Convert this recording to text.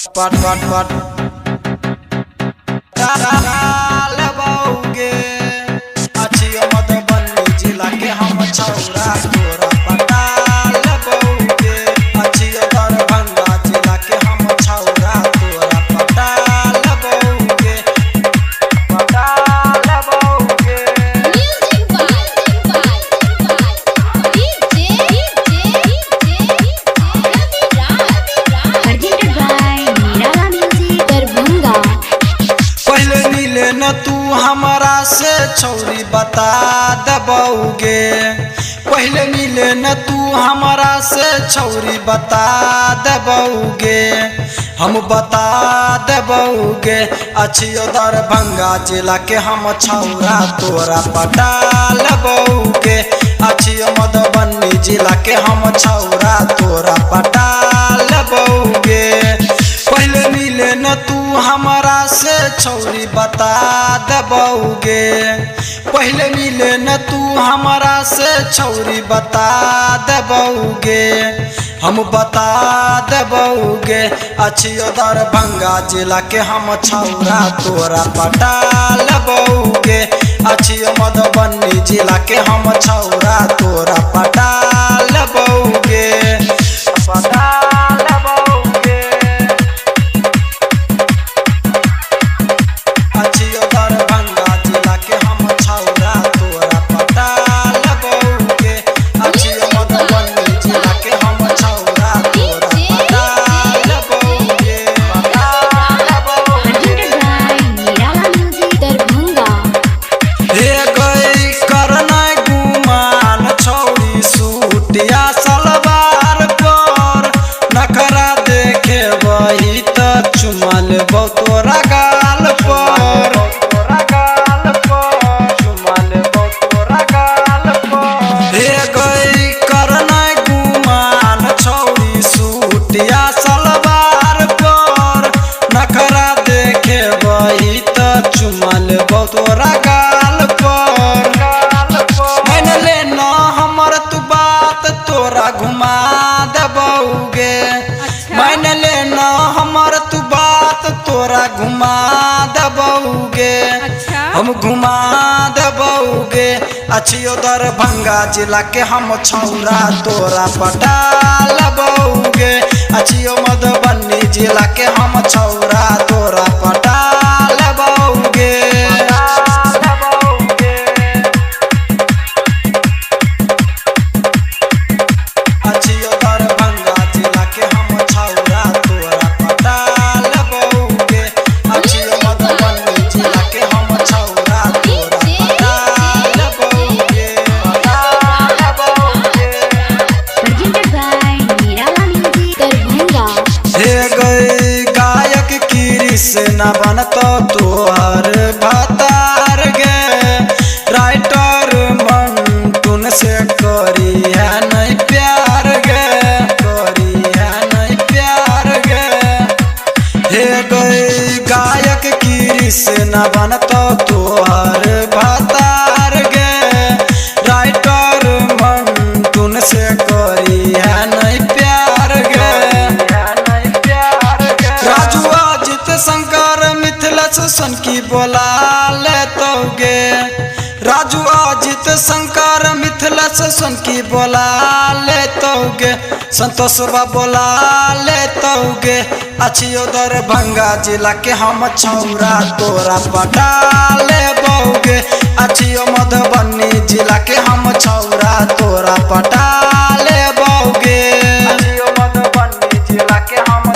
पट पट पट लगोगे अछियो मधुबनी जिला के हम छौरा तोरा पटा लगोगे अछियो दरभंगा जिला के हम छौरा तोरा पटा लगोगे पटा लगोगे। पहले मिले न तू हमरा से छौरी बता दबोगे पहले मिले न तू हमरा से छौरी बता दबोगे हम बता दबोगे अछियो दरभंगा जिला के हम छौरा तोरा पटा लगोगे अछियो मधुबनी जिला के हम छौरा तोरा पटा लगोगे। पहले मिले न तू हमरा से छौरी बता दबोगे पहले मिले न तू हमरा से छौरी बता दबोगे हम बता दबोगे अछियो दरभंगा जिला के हम छौरा तोरा पटा लगोगे अछियो मधुबनी जिला के हम छौरा तोरा पटा लगोगे पटा लगोगे। अछियो दरभंगा जिला के हम छौरा तोरा पटा लगोगे अछियो मधुबनी जिला के हम छौरा तोरा पटा लगोगे पटा लगोगे। हे गई करना गुमान छौरी सूटिया सलवार पर नखरा देखे वही त चुमल तोरा गाल पर हे गई करना गुमान छौरी सूटिया सलवार पर नखरा देखे वही त चुमल तोरा गाल पर मान ले न हमर तू बात तोरा घुमा दबोगे मान ले न हमर तू बात तोरा घुमा दबोगे हम घुमा दबोगे अछियो दरभंगा जिला के हम छौरा तोरा पटा लगोगे अछियो मधुबनी जिला के हम छौरा तोरा पटा लगोगे। अछियो दरभंगा जिला के हम छौरा तोरा पटा लगोगे अछियो मधुबनी जिला के हम छौरा तोरा पटा लगोगे पटा लगोगे। हे गई गायक कृष्ण बनतो तोहर भतार गे राइटर मंटून से करी है नहीं प्यार गे करी है नहीं प्यार गे। हे गई गायक कृष्ण बनतो तोहर भतार गे राइटर मंटून से करी है नहीं प्यार गे राजू अजित शंकर मिथिलेश सन की बोला लेतोगे राजू अजित शंकर मिथिलेश सन की बोला लेतोगे संतोषवा बोला लेतोगे अछियो दरभंगा जिला के हम छौरा तोरा पटा लेबोगे अछियो मधुबनी जिला के हम छौरा तोरा पटा लेबोगे अछियो मधुबनी जिला के हम